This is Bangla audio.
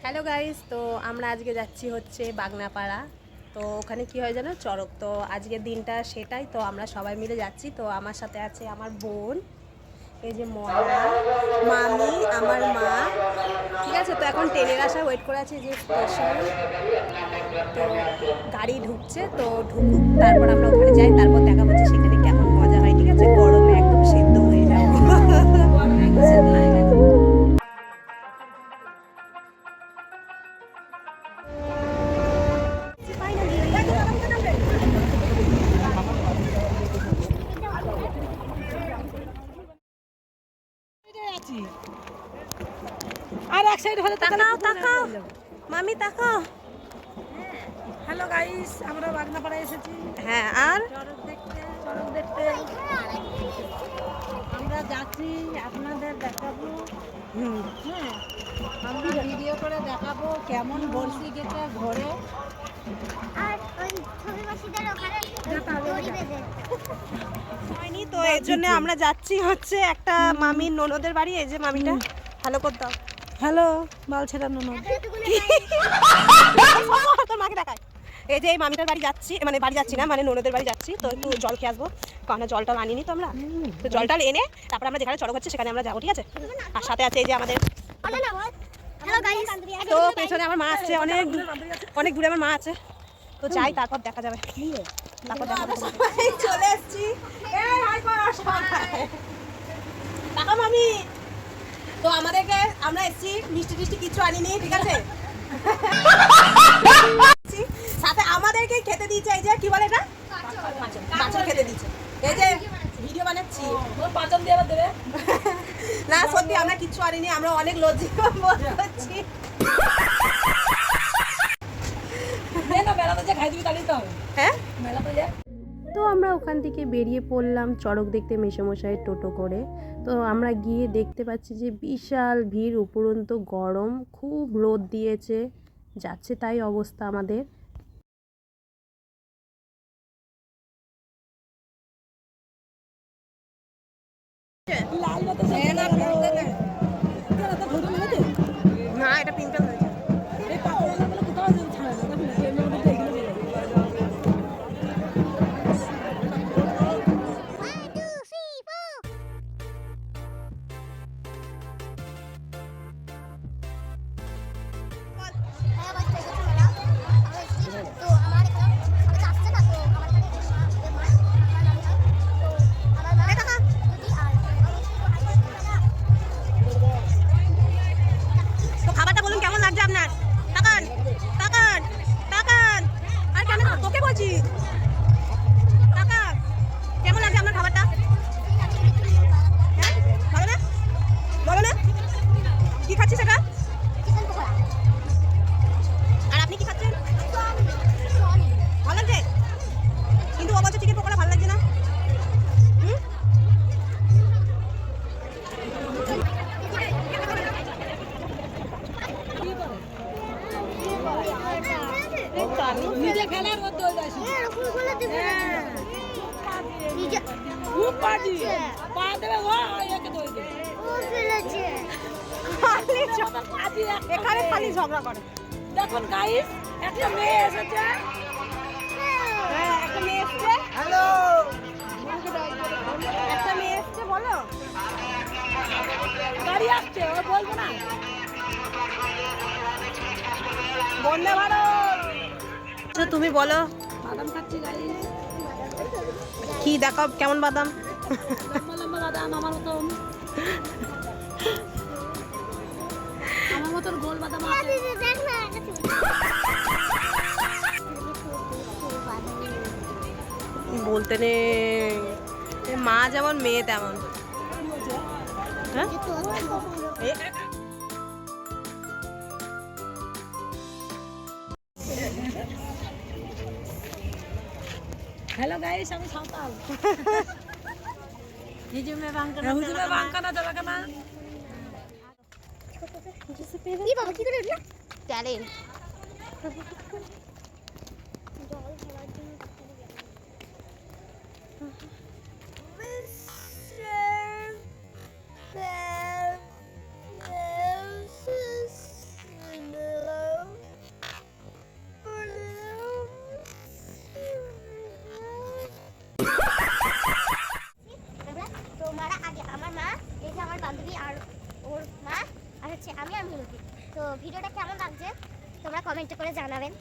হ্যালো গাইস, তো আমরা আজকে যাচ্ছি হচ্ছে বাগনাপাড়া। তো ওখানে কি হয় জানো, চড়ক। তো আজকের দিনটা সেটাই, তো আমরা সবাই মিলে যাচ্ছি। তো আমার সাথে আছে আমার বোন, এই যে ময়না, মামি, আমার মা। ঠিক আছে, তো এখন ট্রেনের আসা ওয়েট করে আছে যে স্টেশন। তো গাড়ি ঢুকছে, তো ঢুকুক, তারপর আমরা ওখানে যাই, তারপর দেখা হচ্ছে সেখানে কেমন মজা হয়। ঠিক আছে, গরমে একদম সেদ্ধ হয়ে যাবো। গরমে একদম সেদ্ধ হয়ে গেছে। আর এক সাইড হলে তাকাও তাকাও মামি, তাকাও। হ্যালো গাইস, আমরা বাগনাপাড়া এসেছি হ্যাঁ, আর চড়ক দেখতে আমরা যাচ্ছি, আপনাদের দেখাবো। হ্যাঁ, আমরা ভিডিও করে দেখাবো কেমন বড়শি গেটে ঘোরে। আর ওই ছবি মাসিদের ওখানে দড়ি বেঁধে হয়নি, তো এর জন্য আমরা যাচ্ছি হচ্ছে একটা মামির ননদের বাড়ি। এই যে মামিটা, হ্যালো কর দাও। হ্যালো বাল ছেড়া ননদ। তোর মাকে দেখায়। এই যে এই মামিটার বাড়ি যাচ্ছি, মানে বাড়ি যাচ্ছি না, মানে ননদের বাড়ি যাচ্ছি। তো একটু জল খেয়ে আসবো, কারণ জলটা আনিনি তো আমরা। তো জলটা এনে তারপর আমরা যেখানে চড়ক হচ্ছে সেখানে আমরা যাবো। ঠিক আছে, আর সাথে আছে এই যে আমাদের, হ্যালো গাইস, তো পেছনে আমার মা আসছে, অনেক অনেক দূরে আমার মা আছে। তো যাই, তারপর দেখা যাবে। তারপর দেখা যাবে। চলে এসেছি। এই হাই কর সবাই। টাকা মামি, তো আমাদেরকে, আমরা এসেছি, মিষ্টি টিষ্টি কিছু আনিনি। ঠিক আছে, সাথে আমাদেরকে খেতে দিয়েছে এই যে কি বলে এটা, পাঁচন খেতে দিয়েছে। এই যে ভিডিও বানাচ্ছি, পাচন দিয়ে দেবে না সত্যি আমরা কিচ্ছু আনিনি, আমরা অনেক লজ্জিত বোধ করছি। মেলাতে যে খাই দিবি তাহলেই তো হবে। হ্যাঁ, মেলাতে যে তো আমরা ওখান থেকে বেরিয়ে পড়লাম চড়ক দেখতে মেসোমশাইয়ের টোটো করে। তো আমরা গিয়ে দেখতে পাচ্ছি যে বিশাল ভিড়, উপরন্ত গরম, খুব রোদ দিয়েছে, যাচ্ছে তাই অবস্থা আমাদের। লাল মতো না না এটা পিম্পল হয়েছে। এই পাকড়াগুলো কোথাও ছাড়া না, দেখুন এর মধ্যে এগুলো বের হয়। 1 2 3 4 হ্যাঁ বাচ্চা কিছু মেলা আমরা এসেছি। তো আমার এখানে সবাই আসছে না, তো আমার এখানে আমার নাম হয়, তো আমার মা যদি আর তো খাবারটা বলুন কেমন লাগছে আপনার? তাকান তাকান তাকান, আর কেন তোকে বলছি, তাকান। কেমন লাগছে আপনার খাবারটা? হ্যাঁ, ভালো না? বলো না কি খাচ্ছি সেটা। চিকেন পকোড়া আর আপনি কি খাচ্ছেন? সনি ভালো লাগছে, কিন্তু ও বলছে চিকেন পকোড়া ভালো লাগছে না। হুম, নিজে খেলার মধ্যে হয়ে যাচ্ছে। এরকম করে দিবে নিজে খুব পাজি পা দেবে ও একে ধরে দেবে। ও ফেলেছে খালি পাজি এখানে খালি ঝগড়া করে। দেখুন গাইস, একটা মেয়ে এসেছে। হ্যাঁ, একটা মেয়ে এসছে। হ্যালো, একটা মেয়ে এসছে, বলো। গাড়ি আসছে, ও বলবো না। বন্দে ভারত। আচ্ছা তুমি বলো, বাদাম খাচ্ছি গাইস, কি দেখাও কেমন বাদাম। লম্বা লম্বা বাদাম, আমার মতন গোল বাদাম আছে। দেখ না বলতে নেই, মা যেমন মেয়ে তেমন। হ্যাঁ, হ্যালো গাইস, আমি সাঁওতাল। হুজুমে বাঙ্কানা জলাকানা। কি বাবা কি করে উঠলা চ্যালেঞ্জ জল আমি আর মিনতি। তো ভিডিওটা কেমন লাগছে তোমরা কমেন্টে করে জানাবেন।